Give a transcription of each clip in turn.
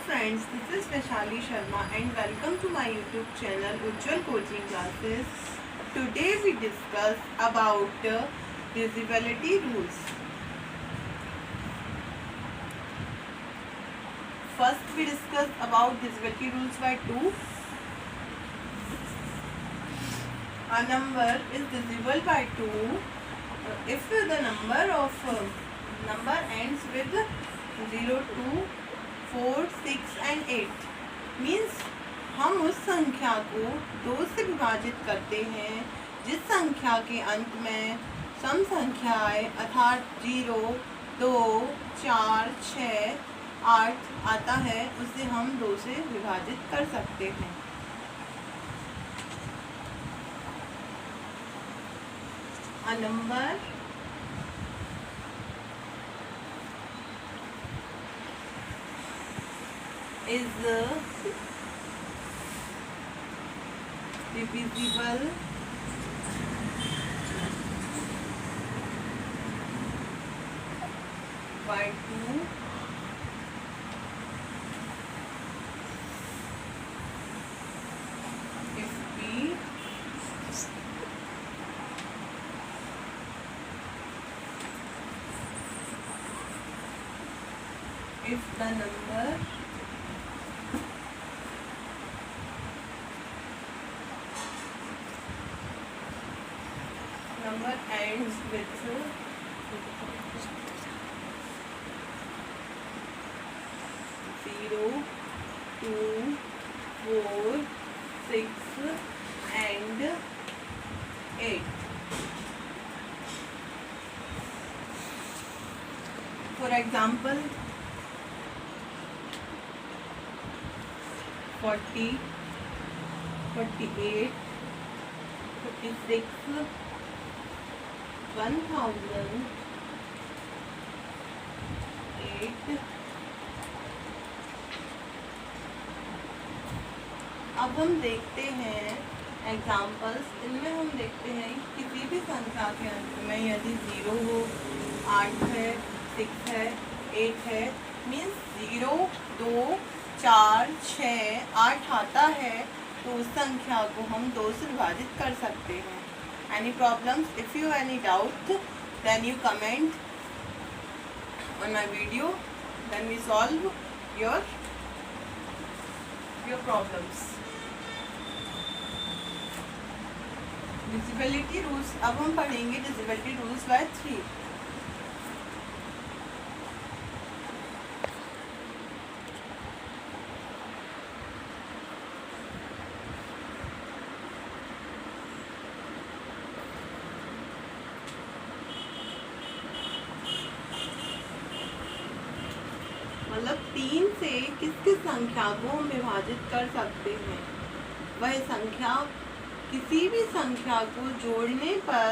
friends, this is Vaishali Sharma and welcome to my YouTube channel Ujjwal Coaching Classes. Today we discuss about divisibility rules. First we discuss about divisibility rules by 2. A number is divisible by 2 if the number ends with 0, 2, 4, 6 and 8. Means हम उस संख्या को 2 से विभाजित करते हैं जिस संख्या के अंत में सम संख्या आए, अर्थात 0, 2, 4, 6, 8 आता है, उसे हम 2 से विभाजित कर सकते हैं. A number is divisible by 2 if we if the number ends with 0, 2, 4, 6 and 8. For example, 40, 48, 46, 1000, 8. अब हम देखते हैं एग्जाम्पल्स. इनमें हम देखते हैं किसी भी संख्या के अंत में यदि 0 हो, 8 है, 6 है, 8 है, मीन्स 0, 2, 4, 6, 8 आता है, तो उस संख्या को हम 2 से विभाजित कर सकते हैं. Any problems? If you any doubt, then you comment on my video. Then we solve your problems. Divisibility rules. अब हम पढ़ेंगे divisibility rules by 3. मतलब 3 से किस किस संख्या को हम विभाजित कर सकते हैं. वह संख्या किसी भी संख्या को जोड़ने पर,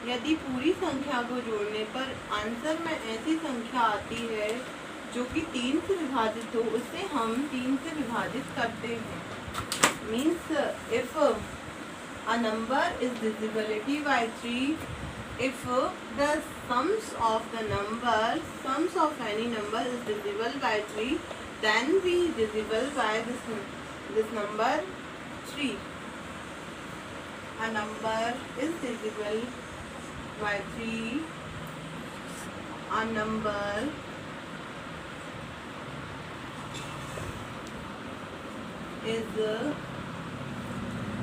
यदि पूरी संख्या को जोड़ने पर आंसर में ऐसी संख्या आती है जो कि 3 से विभाजित हो, उसे हम 3 से विभाजित करते हैं. Means if a number is divisibility by 3, if the sums of any number is divisible by 3, then we divisible by this number 3. A number is divisible by 3. A number is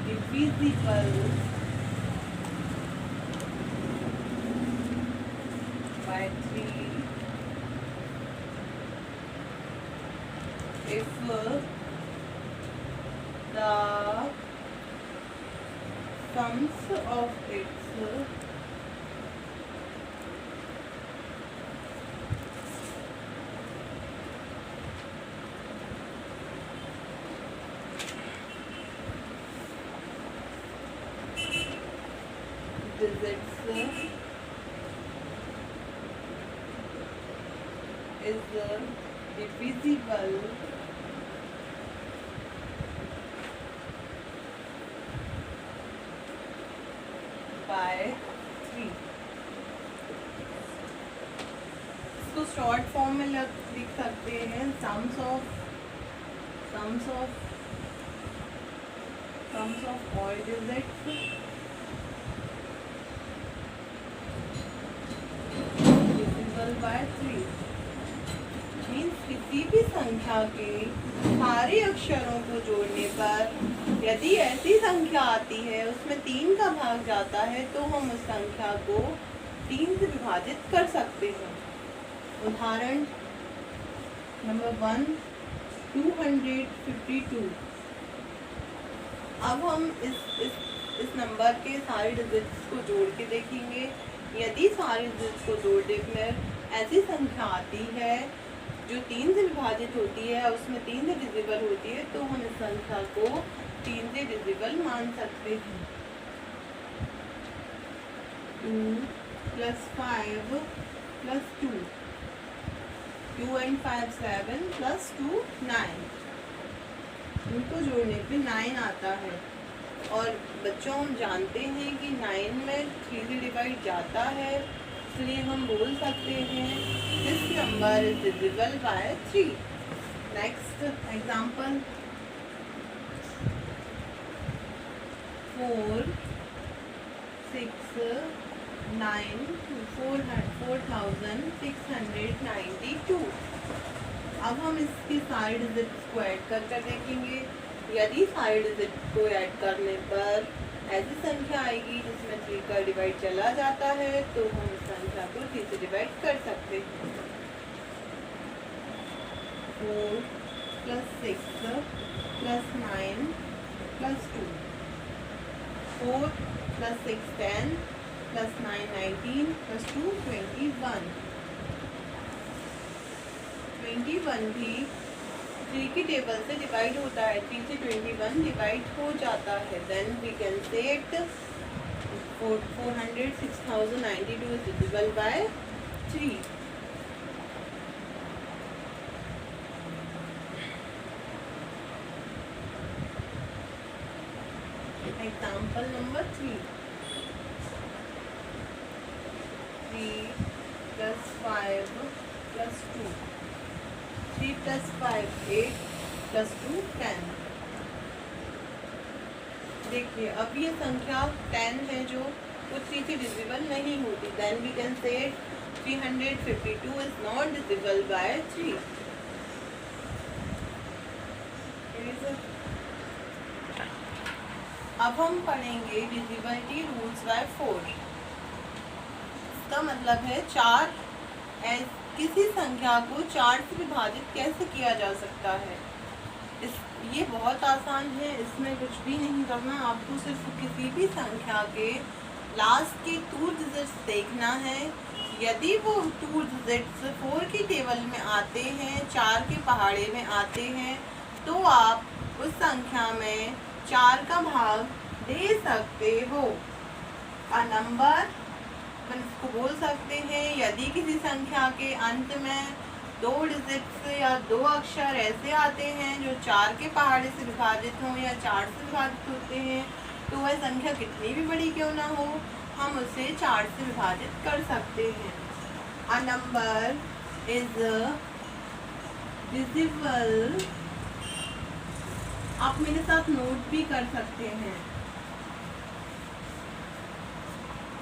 divisible by 3 if the sums of its digits is divisible by 3. इसको short form में लिख सकते हैं sums of sums of all digits divisible by 3 means किसी भी संख्या के सारे अक्षरों को जोड़ने पर यदि ऐसी संख्या आती है उसमें 3 का भाग जाता है तो हम उस संख्या को 3 से विभाजित कर सकते हैं। उदाहरण नंबर 1 252। अब हम इस नंबर के सारे डिजिट्स को जोड़ के देखेंगे। यदि सारे डिजिट्स को जोड़ने पर ऐसी संख्या आती है जो 3 से विभाजित होती है, उसमें 3 से डिविजिबल होती है, तो हम इस संख्या को 3 से डिविजिबल मान सकते हैं। 2 + 5 + 2 2 and 5 7 + 2 9। इनको जोड़ने पे 9 आता है और बच्चों हम जानते हैं कि 9 में 3 से डिवाइड जाता है, इसलिए हम बोल सकते हैं this number is divisible by 3। Next example 4 6 9 4692। अब हम इसके सारे डिजिट्स को ऐड कर देखेंगे। यदि सारे डिजिट्स को ऐड करने पर ऐसी संख्या आएगी जिसमें 3 का डिवाइड चला जाता है तो हम इस संख्या को 3 से डिवाइड कर सकते हैं। 4 + 6 + 9 + 2 4 + 6 10 + 9 19 + 2 21। 21 भी 3 की टेबल से डिवाइड होता है। 3 से 21 डिवाइड हो जाता है। Then we can say it 406,092 is divisible by 3। Example number 3 3 + 5 + 2 3 + 5 8 + 2 10। देखिए अब ये संख्या 10 है जो वो 3 से डिविजिबल नहीं होती। देन वी कैन से 352 इज नॉट डिविजिबल बाय 3। अब हम पढ़ेंगे डिविजिबिलिटी रूल्स बाय 4। इसका मतलब है किसी संख्या को 4 से विभाजित कैसे किया जा सकता है। ये बहुत आसान है, इसमें कुछ भी नहीं करना। आपको सिर्फ किसी भी संख्या के लास्ट के 2 डिजिट्स देखना है। यदि वो 2 डिजिट्स 4 की टेबल में आते हैं, 4 के पहाड़े में आते हैं, तो आप उस संख्या में 4 का भाग दे सकते हो। अ नंबर इसको बोल सकते हैं। यदि किसी संख्या के अंत में 2 डिजिट्स या 2 अक्षर ऐसे आते हैं जो 4 के पहाड़े से विभाजित हों या 4 से विभाजित होते हैं, तो वह संख्या कितनी भी बड़ी क्यों ना हो, हम उसे 4 से विभाजित कर सकते हैं। अ नंबर इज डिविजिबल, आप मेरे साथ नोट भी कर सकते हैं,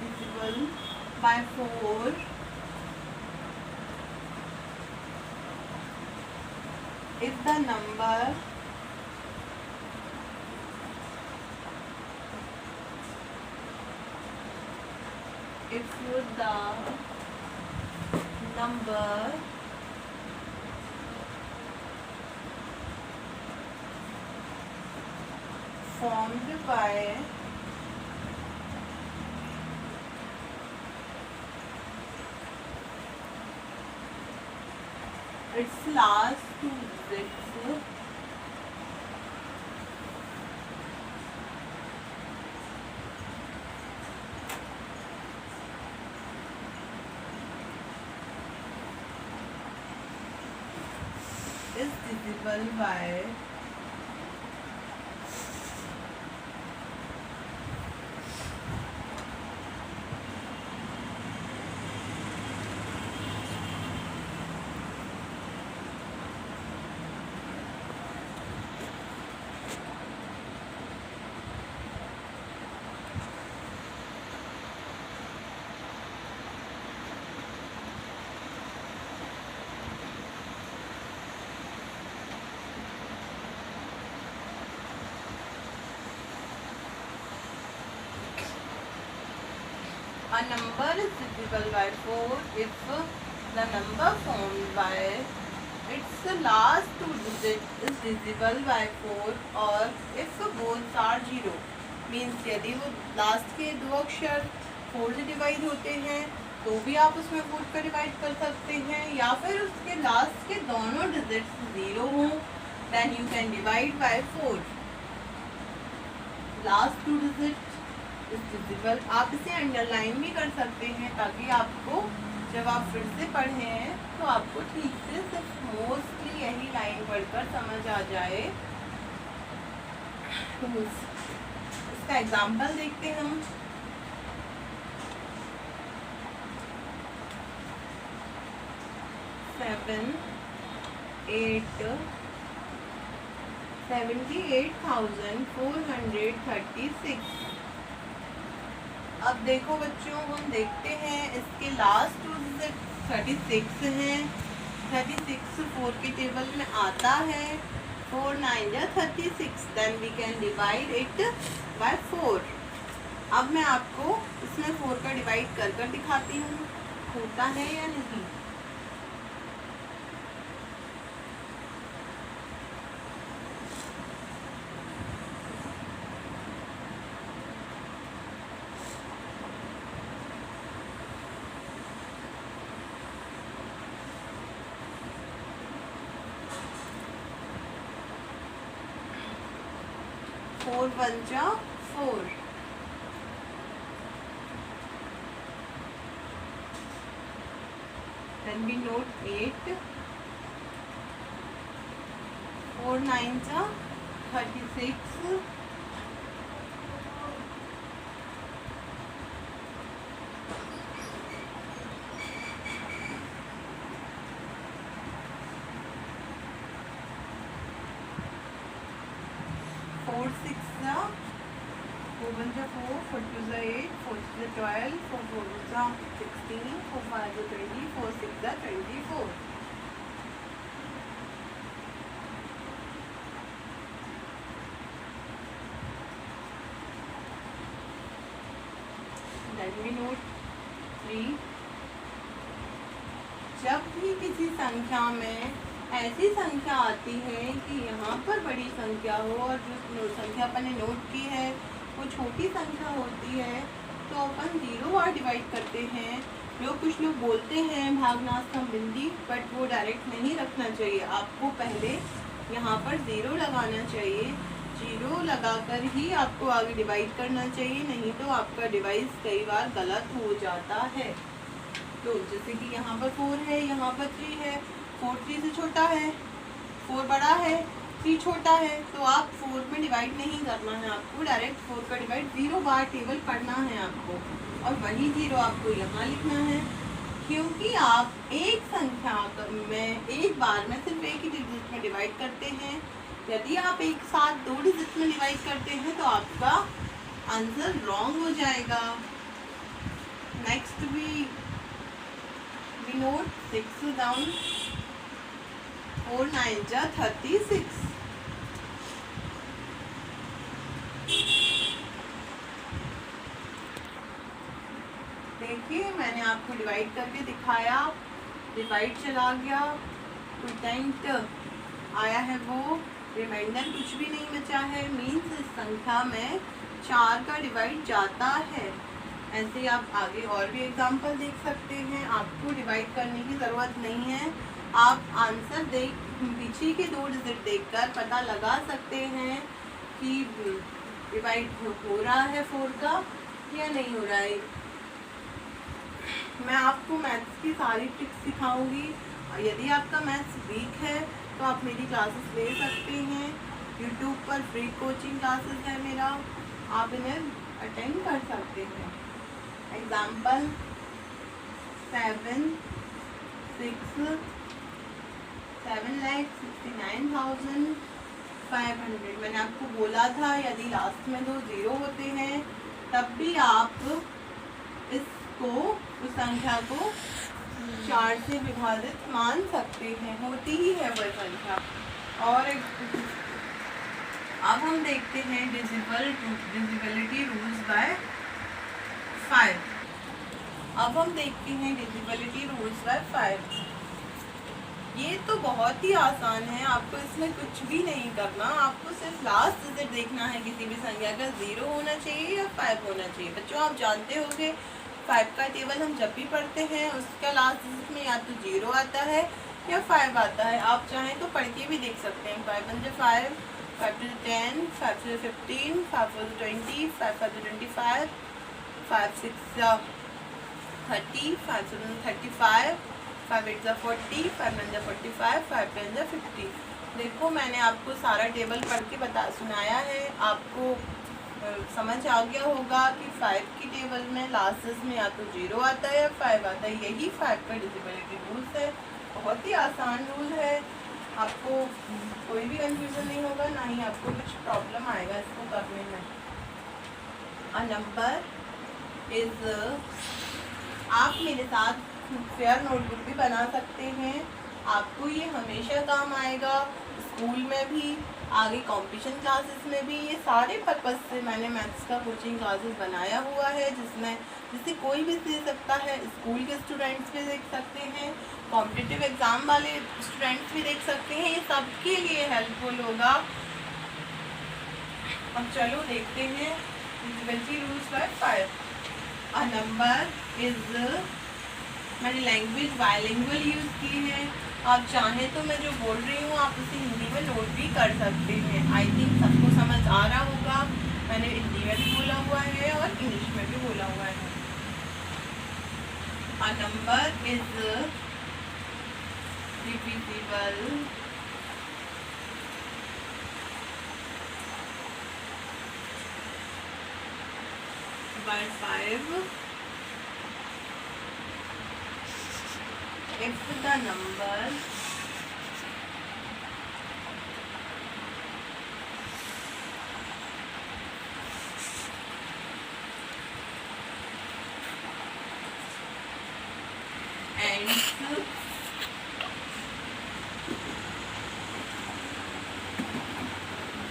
divisible by 4 if the number formed by its last 2 digits is divisible by A number is divisible by 4 if the number formed by its last two digits is divisible by 4 or if both are 0. Means यदि वो last के दो अक्षर 4 से divide होते हैं तो भी आप उसमें 4 का डिवाइड कर सकते हैं, या फिर उसके लास्ट के दोनों डिजिट्स 0 हों, then you can divide by 4. Last two digit डिजिबल। आप इसे अंडरलाइन भी कर सकते हैं ताकि आपको जब आप फिर से पढ़ें तो आपको ठीक से सिर्फ मोस्टली यही लाइन पढ़कर समझ आ जाए। इसका एग्जाम्पल देखते हैं हम। सेवन 78,436। अब देखो बच्चों, हम देखते हैं इसके लास्ट टू डिजिट 36 हैं। 36 4 के टेबल में आता है। 4 9 या 36, then we can divide it by 4। अब मैं आपको इसमें 4 का डिवाइड कर कर दिखाती हूँ होता है या नहीं। 4 1 जा 4, then we note 8, 4 9 जा 36, 4 6 जा 4 1 जा 4, 4 2 जा 8, 4 3 जा 12, 4 4 जा 16, 4 5 जा 20, 4 6 जा 24। Then we note 3। जब भी किसी संख्या में ऐसी संख्या आती है कि यहाँ पर बड़ी संख्या हो और जो संख्या अपन ने नोट की है वो छोटी संख्या होती है तो अपन 0 बार डिवाइड करते हैं। कुछ लोग बोलते हैं भागनाश संबंधी, बट वो डायरेक्ट नहीं रखना चाहिए। आपको पहले यहाँ पर 0 लगाना चाहिए। 0 लगाकर ही आपको आगे डिवाइड करना चाहिए, नहीं तो आपका डिवाइस कई बार गलत हो जाता है। तो जैसे कि यहाँ पर 4 है, यहाँ पर 3 है। 4 3 से छोटा है, 4 बड़ा है, 3 छोटा है, तो आप 4 में डिवाइड नहीं करना है। आपको डायरेक्ट 4 का डिवाइड 0 बार टेबल पढ़ना है आपको, और वही 0 आपको यहाँ लिखना है, क्योंकि आप एक संख्या में एक बार में सिर्फ एक ही डिजिट में डिवाइड करते हैं। यदि आप एक साथ 2 डिजिट में डिवाइड करते हैं तो आपका आंसर रॉन्ग हो जाएगा। Next we note 6 down. 4 9 जा 36। देखिए मैंने आपको डिवाइड करके दिखाया, डिवाइड चला गया, परसेंट आया है, वो रिमाइंडर कुछ भी नहीं बचा है। मीन्स इस संख्या में 4 का डिवाइड जाता है। ऐसे ही आप आगे और भी एग्जाम्पल देख सकते हैं। आपको डिवाइड करने की ज़रूरत नहीं है, आप आंसर देख पीछे के 2 डिजिट देखकर पता लगा सकते हैं कि डिवाइड हो रहा है 4 का या नहीं हो रहा है। मैं आपको मैथ्स की सारी ट्रिक्स सिखाऊंगी। यदि आपका मैथ्स वीक है तो आप मेरी क्लासेस ले सकते हैं। यूट्यूब पर फ्री कोचिंग क्लासेस है मेरा, आप इन्हें अटेंड कर सकते हैं। एग्जाम्पल 7 6 7,69,500। मैंने आपको बोला था यदि लास्ट में 2 0 होते हैं तब भी आप इसको उस संख्या को 4 से विभाजित मान सकते हैं, होती ही है वह संख्या। और अब हम देखते हैं डिविजिबिलिटी रूल्स बाय 5। अब हम देखते हैं डिविजिबिलिटी रूल्स बाय 5। ये तो बहुत ही आसान है, आपको इसमें कुछ भी नहीं करना, आपको सिर्फ लास्ट डिजिट देखना है किसी भी संख्या का, 0 होना चाहिए या 5 होना चाहिए। बच्चों आप जानते होंगे 5 का टेबल हम जब भी पढ़ते हैं उसका लास्ट डिजिट में या तो 0 आता है या 5 आता है। आप चाहें तो पढ़ के भी देख सकते हैं। 5 1 5, 5 2 10, 5 2 15, 5 4 20, 5 5 25, 5 6 30, 5 7 35, 5 8 40, 5 9 45, 5 10 50। देखो मैंने आपको सारा टेबल पढ़ के सुनाया है, आपको समझ आ गया होगा कि 5 की टेबल में लास्ट में या तो 0 आता है या 5 आता है। यही 5 का डिविजिबिलिटी रूल्स है। बहुत ही आसान रूल है, आपको कोई भी कंफ्यूजन नहीं होगा, ना ही आपको कुछ प्रॉब्लम आएगा इसको करने में। अ नंबर इज, आप मेरे साथ फेयर नोटबुक भी बना सकते हैं, आपको ये हमेशा काम आएगा, स्कूल में भी, आगे कंपटीशन क्लासेस में भी। ये सारे पर्पस से मैंने मैथ्स का कोचिंग क्लासेस बनाया हुआ है, जिसे कोई भी दे सकता है। स्कूल के स्टूडेंट्स भी देख सकते हैं, कॉम्पिटिटिव एग्जाम वाले स्टूडेंट्स भी देख सकते हैं, ये सबके लिए हेल्पफुल होगा। अब चलो देखते हैं divisibility rules by 5। A number is, मैंने लैंग्वेज बायलिंगुअल यूज़ की है, आप चाहें तो मैं जो बोल रही हूँ आप उसे हिंदी में नोट भी कर सकते हैं। आई थिंक सबको समझ आ रहा होगा, मैंने हिंदी में भी बोला हुआ है और इंग्लिश में भी बोला हुआ है। अ number is divisible by 5 if the number ends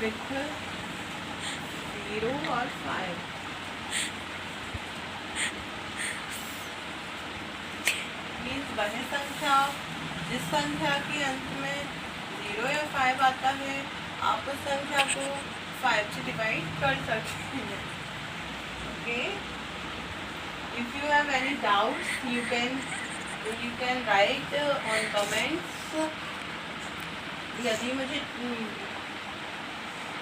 with 0 or 5, वह संख्या जिस संख्या के अंत में 0 या 5 आता है, आप उस संख्या को 5 से डिवाइड कर सकते हैं। Okay, if you have any doubts you can write on comments. यदि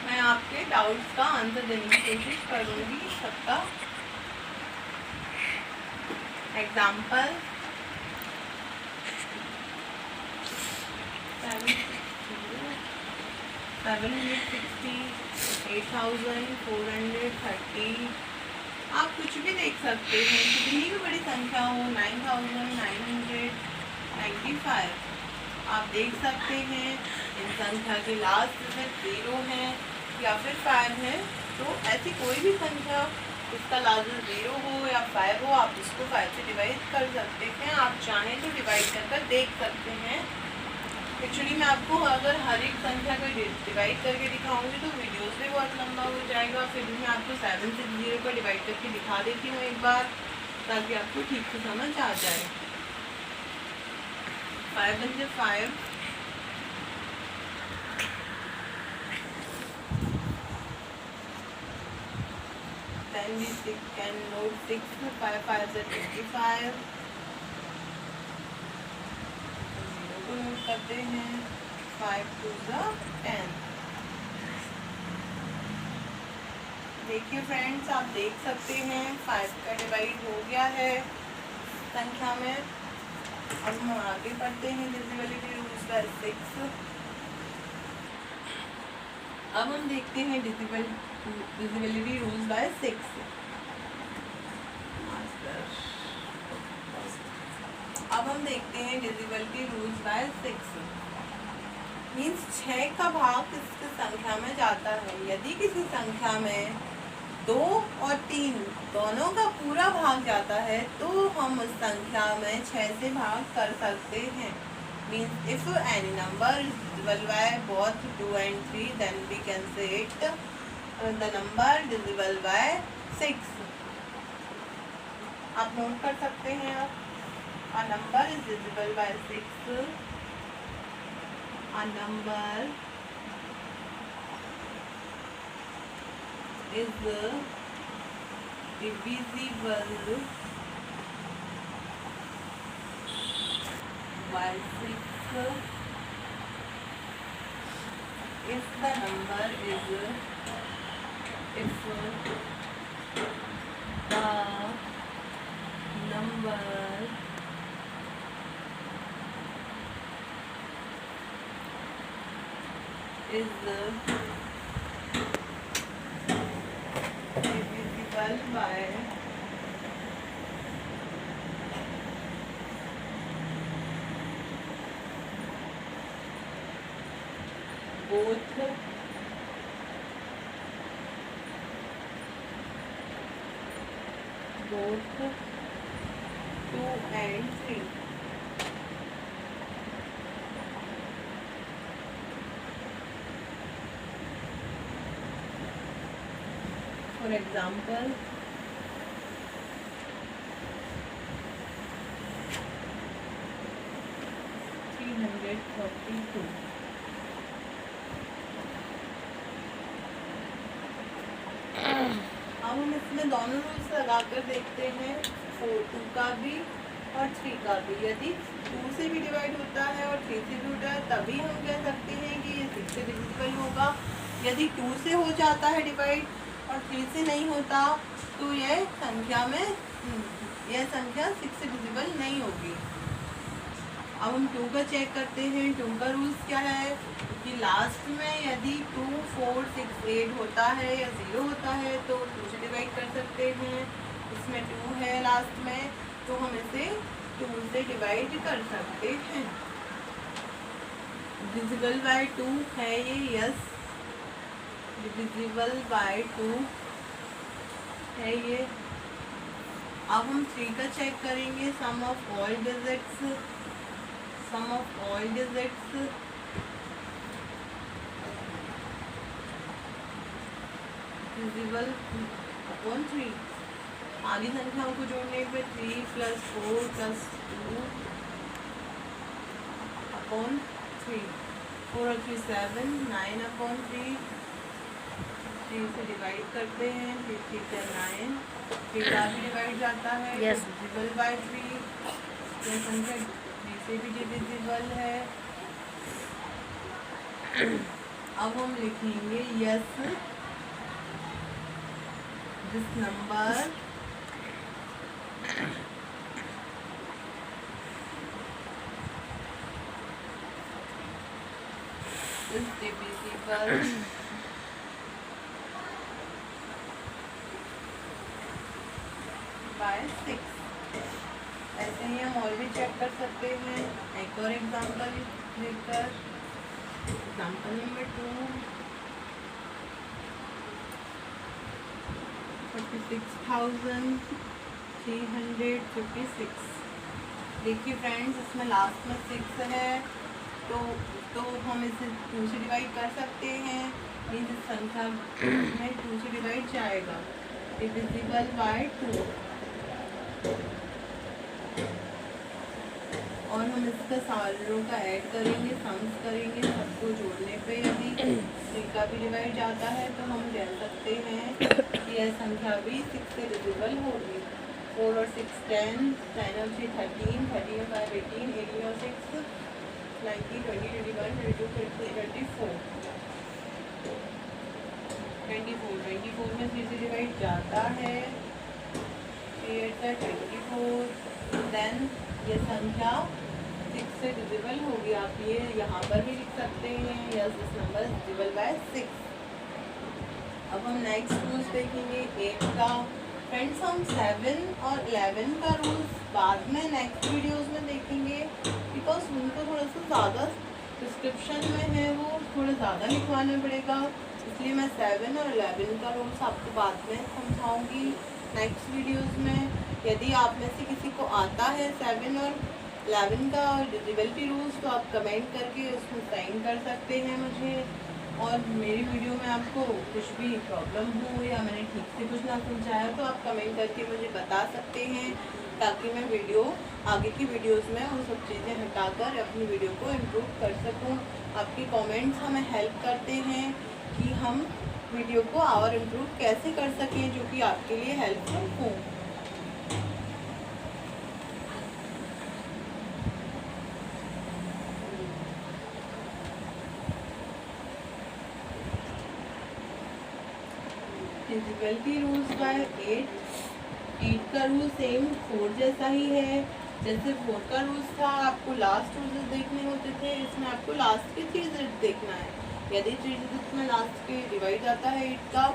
मैं आपके डाउट्स का आंसर देने की कोशिश करूँगी सबका। एग्जाम्पल 760, 8430, आप कुछ भी देख सकते हैं, कितनी भी बड़ी संख्या हो, 9995 आप देख सकते हैं। इन संख्या के लास्ट डिजिट 0 है या फिर 5 है, तो ऐसी कोई भी संख्या उसका लास्ट डिजिट 0 हो या 5 हो, आप इसको 5 से डिवाइड कर सकते हैं। आप चाहें तो डिवाइड कर देख सकते हैं। एक्चुअली मैं आपको अगर हर एक संख्या को डिवाइड करके दिखाऊंगी तो वीडियोस भी बहुत लंबा हो जाएगा। फिर भी मैं आपको 7 से 0 को डिवाइड करके दिखा देती हूँ एक बार, ताकि आपको ठीक से समझ आ जाए। 5 1 5, 10 भी 6 can note 6, 5 5 से 25 नोट करते हैं। 5 2 10। देखिए फ्रेंड्स, आप देख सकते हैं 5 का डिवाइड हो गया है संख्या में। अब हम आगे पढ़ते हैं डिविजिबिलिटी रूल्स बाय 6। अब हम देखते हैं डिविजिबिलिटी रूल्स बाय 6। अब हम देखते हैं डिविजिबिलिटी रूल्स बाय 6 मीन्स 6 का भाग किस संख्या में जाता है। यदि किसी संख्या में 2 और 3 दोनों का पूरा भाग जाता है तो हम उस संख्या में 6 से भाग कर सकते हैं। Means if any number is divisible by both 2 and 3 then we can say it the number divisible by 6। आप नोट कर सकते हैं। आप a number is divisible by 6, a number is divisible by 6 if the number is divisible by both 2 and 3. For example, $332. अब हम इसमें दोनों rules लगाकर देखते हैं, 2 का भी और 3 का भी। यदि 2 से भी डिवाइड होता है और 3 से भी होता है तभी हम कह सकते हैं कि ये 6 से डिविजिबल होगा। यदि 2 से हो जाता है डिवाइड और 3 से नहीं होता तो यह संख्या 6 से डिविजिबल नहीं होगी। अब हम 2 का चेक करते हैं। 2 का रूल्स क्या है कि लास्ट में यदि 2, 4, 6, 8 होता है या 0 होता है तो 2 से डिवाइड कर सकते हैं। इसमें 2 है लास्ट में तो हम इसे 2 से डिवाइड कर सकते हैं। डिविजिबल बाय 2 है ये, यस, डिविजिबल बाय 2 है ये। अब हम 3 का चेक करेंगे। Sum of all digits divisible upon 3। आधी संख्याओं को जोड़ने पे 3 + 4 + 2 अपॉन 3, 4 और 3 7, 9 अपॉन 3। 3 से डिवाइड करते हैं, 3 3 9, 3 का भी डिवाइड जाता है, डिविजिबल बाय 3। यह संख्या 3 से भी डिविजिबल है। अब हम लिखेंगे yes, this number is divisible by 6। ऐसे ही हम और भी चेक कर सकते हैं। एक और एग्जांपल लेकर, एग्जांपल नंबर 2, 46,356। देखिए फ्रेंड्स, इसमें लास्ट में 6 है तो हम इसे 2 से डिवाइड कर सकते हैं। मीन्स इस संख्या में 2 से डिवाइड जाएगा। Divisible by 2। और हम इसका सारों का ऐड करेंगे, सम्स करेंगे। सबको जोड़ने पे यदि 3 का भी डिवाइड जाता है तो हम कह सकते हैं कि यह संख्या भी 6 से डिविजिबल होगी। 4 और 6 10, 10 और 3 13, 13 और 5 18, 18 और 6 19, 20, 21, 22, 23, 24। 24 में 3 से डिवाइड जाता है। 3 8 24। देन ये संख्या 6 से डिविजिबल होगी। आप ये यहाँ पर भी लिख सकते हैं, yes, this number is divisible by 6। अब हम नेक्स्ट रूल्स देखेंगे 8 का। फ्रेंड्स, हम 7 और 11 का रूल्स बाद में नेक्स्ट वीडियोस में देखेंगे, बिकॉज उनको थोड़ा सा ज़्यादा डिस्क्रिप्शन में है, वो थोड़ा ज़्यादा लिखवाना पड़ेगा। इसलिए मैं 7 और 11 का रूल्स आपको बाद में समझाऊंगी नेक्स्ट वीडियोस में। यदि आप में से किसी को आता है 7 और 11 का डिविजिबिलिटी रूल्स तो आप कमेंट करके उसमें साइन कर सकते हैं मुझे। और मेरी वीडियो में आपको कुछ भी प्रॉब्लम हो या मैंने ठीक से कुछ ना समझाया तो आप कमेंट करके मुझे बता सकते हैं, ताकि मैं आगे की वीडियोस में वो सब चीज़ें हटाकर अपनी वीडियो को इम्प्रूव कर सकूं। आपके कमेंट्स हमें हेल्प करते हैं कि हम वीडियो को और इम्प्रूव कैसे कर सकें, जो कि आपके लिए हेल्पफुल हो। डिविजिबिलिटी रूल्स बाय 8 का रूल सेम 4 जैसा ही है। जैसे 4 का रूल्स था, आपको लास्ट रूल्स देखने होते थे, इसमें आपको लास्ट के 3 डिजिट देखना है। यदि 3 डिजिट में लास्ट के डिवाइड आता है 8 का,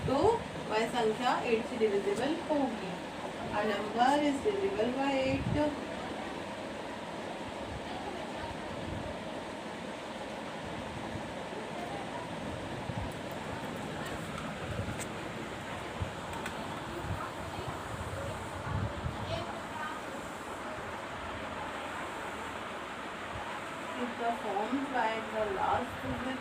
तो वह संख्या 8 से डिविजिबल होगी। A number is divisible by 8 if the formed by the last digit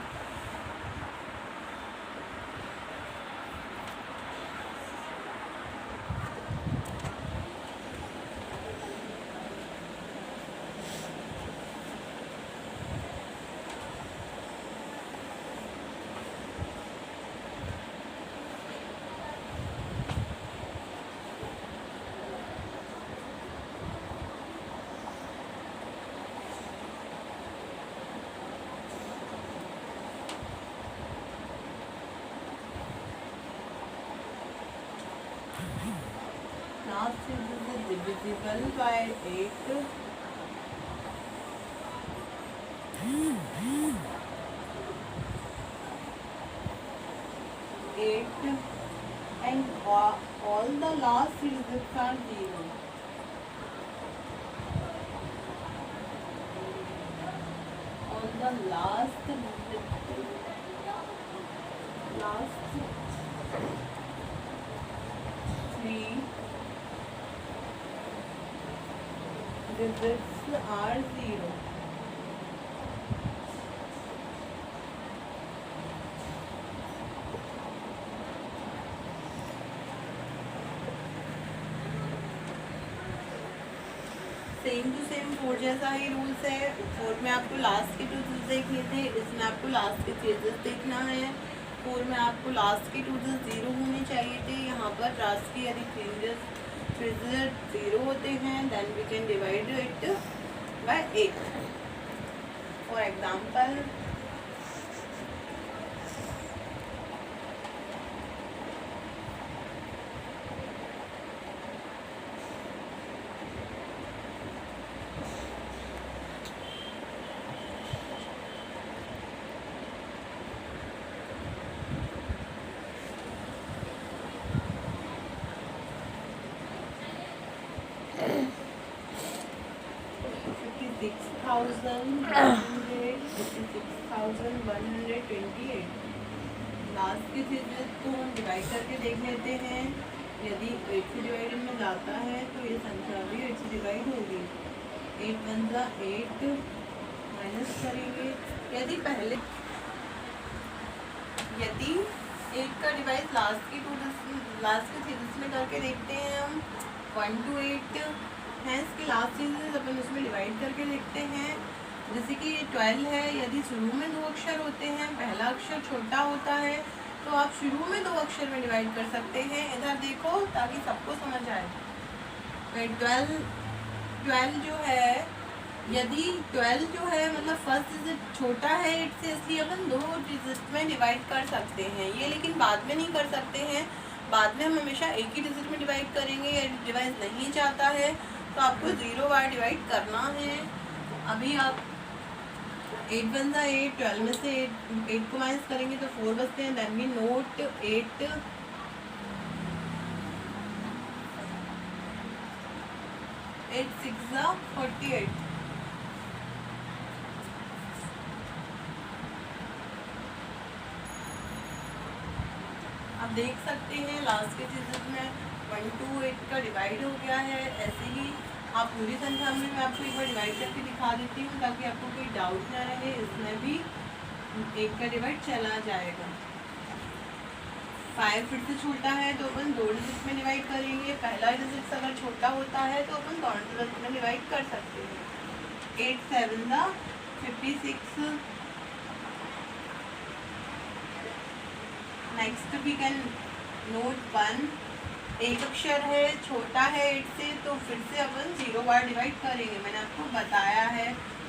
last digit is divisible by 8 and all the last digits are 0. All the last three digits are 0. Same to same 4 जैसा ही rules है। 4 में आपको last के 2 digit देखने थे, इसमें आपको last के 3 डिजिट देखना है। 4 में आपको लास्ट के 2 डिजिट 0 होने चाहिए थे। यहाँ पर लास्ट के यदि 3 डिजिट 0 होते हैं, then we can divide it by 8। For example, last के डिजिट को हम डिवाइड करके देख लेते हैं। यदि 8 से डिवाइड में जाता है तो ये संख्या भी 8 से डिवाइड होगी। 8 1 जा 8 माइनस करेंगे। यदि 8 का डिवाइड लास्ट के 3 डिजिट में करके देखते हैं हम, 1 to 8 है इसके लास्ट डिजिट, अपन उसमें डिवाइड करके देखते हैं। जैसे कि 12 है, यदि शुरू में 2 अक्षर होते हैं, पहला अक्षर छोटा होता है, तो आप शुरू में 2 अक्षर में डिवाइड कर सकते हैं। इधर देखो ताकि सबको समझ आए। 12 जो है, यदि 12 जो है मतलब फर्स्ट डिजिट छोटा है 8 से, इसलिए अपन 2 डिजिट में डिवाइड कर सकते हैं। ये लेकिन बाद में नहीं कर सकते हैं। बाद में हम हमेशा एक ही डिजिट में डिवाइड करेंगे। यदि डिवाइड नहीं चाहता है तो आपको 0 बार डिवाइड करना है। अभी आप 8 1 जा 8, 12 में से 8 को माइनस करेंगे तो 4 बचते हैं। देन वी नोट 8 6 जा 48। आप देख सकते हैं लास्ट के डिजिट में 1 to 8 का डिवाइड हो गया है। ऐसे ही आप पूरी संख्या में मैं आपको एक बार डिवाइड करके दिखा देती हूँ ताकि आपको कोई डाउट ना रहे। इसमें भी 1 का डिवाइड चला जाएगा। 5 फिर से छोटा है तो अपन 2 डिजिट में डिवाइड करेंगे। पहला डिजिट अगर छोटा होता है तो अपन दोनों डिजिट में डिवाइड कर सकते हैं। 8 7 दा 56। Next we can note 1। एक अक्षर है, छोटा है 8 से, तो फिर से अपन 0 बार डिवाइड करेंगे। मैंने आपको बताया है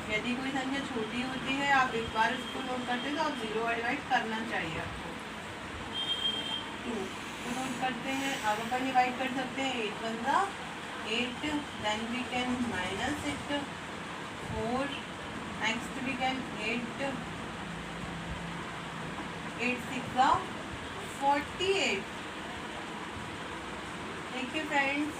यदि कोई संख्या छोटी होती है आप एक बार उसको नोट करते हैं तो आप 0 बार डिवाइड करना चाहिए आपको। 2 को नोट करते हैं। अब अपन डिवाइड कर सकते हैं। 8 1 दा 8, then we can minus it 4। Next we can 8 6 दा 48। देखिए फ्रेंड्स,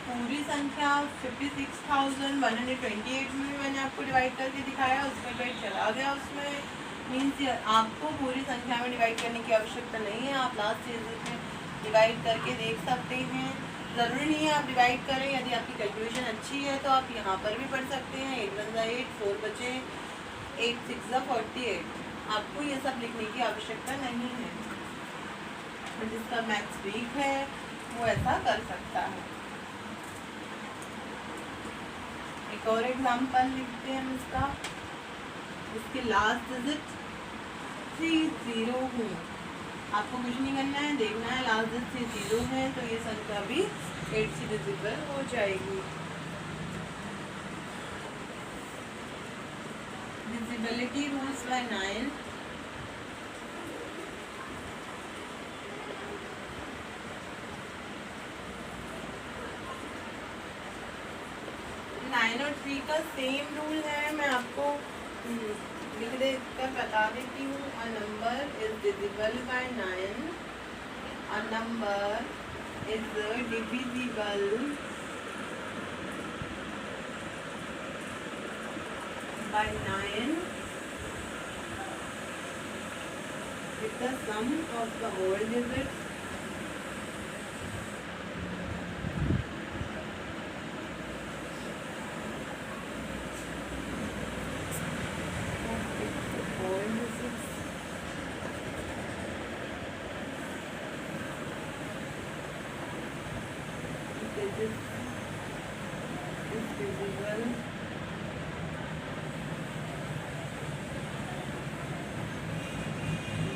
पूरी संख्या 56,128 में मैंने आपको डिवाइड करके दिखाया। उसमें डिवाइड चला गया, उसमें मीन्स आपको पूरी संख्या में डिवाइड करने की आवश्यकता नहीं है। आप लास्ट चीज़ में डिवाइड करके देख सकते हैं। ज़रूरी नहीं है आप डिवाइड करें। यदि आपकी कैलकुलेशन अच्छी है तो आप यहाँ पर भी पढ़ सकते हैं। 8 1 दा 8, 4 बचे, 8 6 दा 48। आपको ये सब लिखने की आवश्यकता नहीं है। जिसका मैथ्स वीक है वो ऐसा कर सकता है। एक और एग्जांपल लिखते हैं हम इसका। इसके लास्ट डिजिट 30 हो। आपको कुछ नहीं करना है, देखना है लास्ट डिजिट 30 है तो ये संख्या भी 8 से डिविजिबल हो जाएगी। Divisibility rules by 9। और 3 का सेम रूल है। मैं आपको लिख देकर बता देती हूँ। अ number is divisible by 9। A number is divisible by 9 with the sum of the whole digits is divisible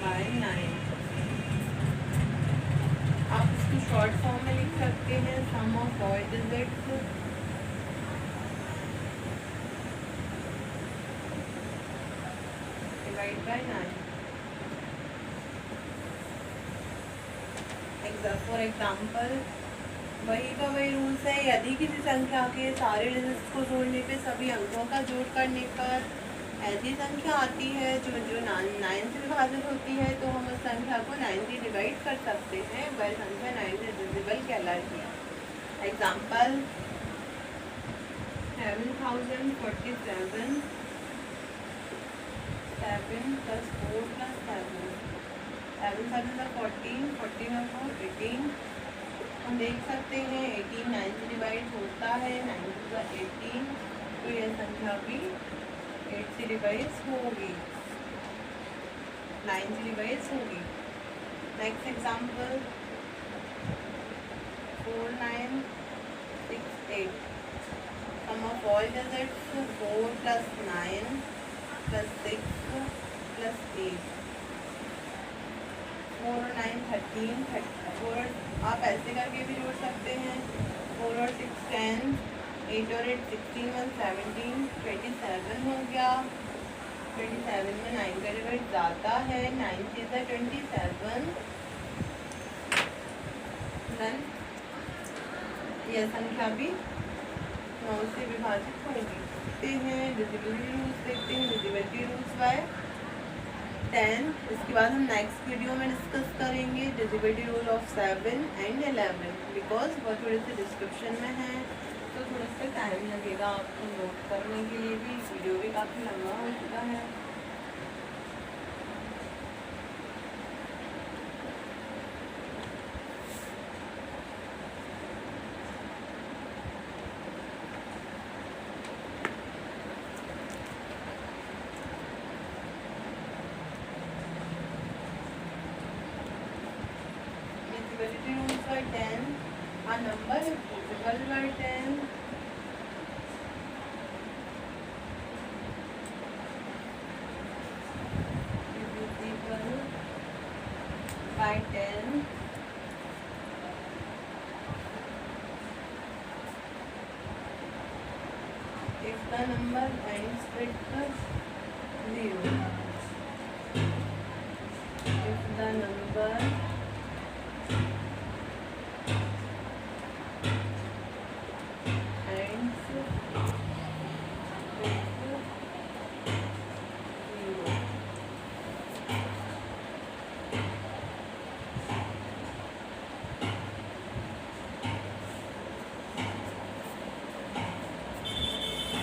by 9। आप इसको शॉर्ट फॉर्म में लिख सकते हैं। Sum of all digits divide by 9। For example वही का वही रूल्स है। यदि किसी संख्या के सारे डिजिट्स को जोड़ने पे सभी अंकों का जोड़ करने पर ऐसी संख्या आती है जो 9 से विभाजित होती है तो हम उस संख्या को 9 से डिवाइड कर सकते हैं। वह संख्या 9 से डिविजिबल कहलाती है। एग्जाम्पल 7047, 7 + 4 + 7, 7 7 14, 14 और 4 18। हम देख सकते हैं 18 9 से डिवाइड होता है। 9 × 18 तो यह संख्या भी 8 से डिवाइड होगी, 9 से डिवाइड होगी। Next example 4 9 6 8। Sum of all digits 4 + 9 + 6 + 8। 4 और 9 13, 4 आप ऐसे करके भी जोड़ सकते हैं। 4 और 6 10, 8 और 8 16, 1 17, 27 हो गया। 27 में 9 का डिवाइड जाता है। 9 से 27। देन यह संख्या भी 9 से विभाजित होगी। देखते हैं डिविजिबिलिटी रूल्स। देखते हैं डिविजिबिलिटी रूल्स बाय 10। इसके बाद हम नेक्स्ट वीडियो में डिस्कस करेंगे divisibility rule of 7 and 11 because वो थोड़े से डिस्क्रिप्शन में है तो थोड़ा सा टाइम लगेगा आपको नोट करने के लिए भी। वीडियो भी काफ़ी लंबा हो चुका है। by 10. A number is divisible by 10. Divisible by 10. If the number ends with 0. If the number ends with 0.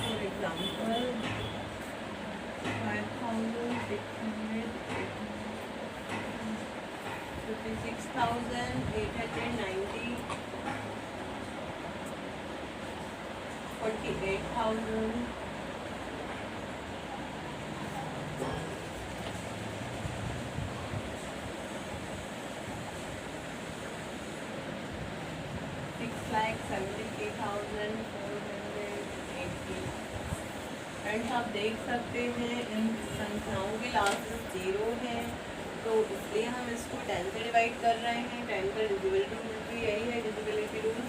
For example, 5,600, 56,890, 48,000, 6,73,480. Friends, आप देख सकते हैं इन संख्याओं के लास्ट 0 है, तो इसलिए हम इसको 10 से डिवाइड कर रहे हैं। 10 का डिविजिबिलिटी रूल भी यही है, डिविजिबिलिटी रूल,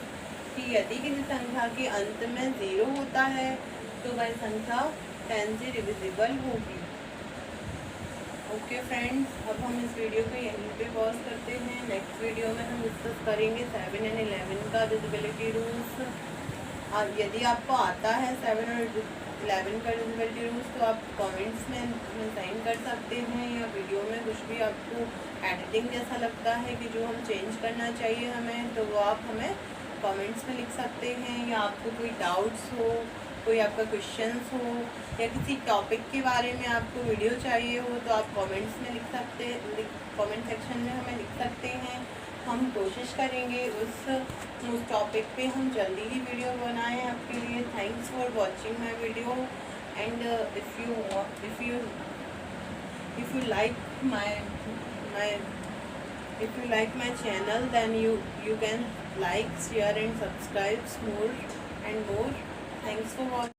कि यदि किसी संख्या के अंत में 0 होता है तो वह संख्या 10 से डिविजिबल होगी। ओके फ्रेंड्स, अब हम इस वीडियो को यहीं पे पॉज करते हैं। नेक्स्ट वीडियो में हम डिस्कस करेंगे 7 and 11 का डिविजिबिलिटी रूल्स। यदि आपको आता है 7 और 11 का डिविजिबिलिटी रूल्स तो आप कमेंट्स में साइन कर सकते हैं, या वीडियो में कुछ भी आपको एडिटिंग जैसा लगता है कि जो हम चेंज करना चाहिए हमें, तो वो आप हमें कमेंट्स में लिख सकते हैं। या आपको कोई डाउट्स हो, कोई आपका क्वेश्चंस हो, या किसी टॉपिक के बारे में आपको वीडियो चाहिए हो, तो आप कमेंट्स में लिख सकते, कमेंट सेक्शन में हमें लिख सकते हैं। हम कोशिश करेंगे उस टॉपिक पे हम जल्दी ही वीडियो बनाएं आपके लिए। Thanks for watching my video, and if you like my channel, then you can like, share and subscribe more and more. Thanks for watching.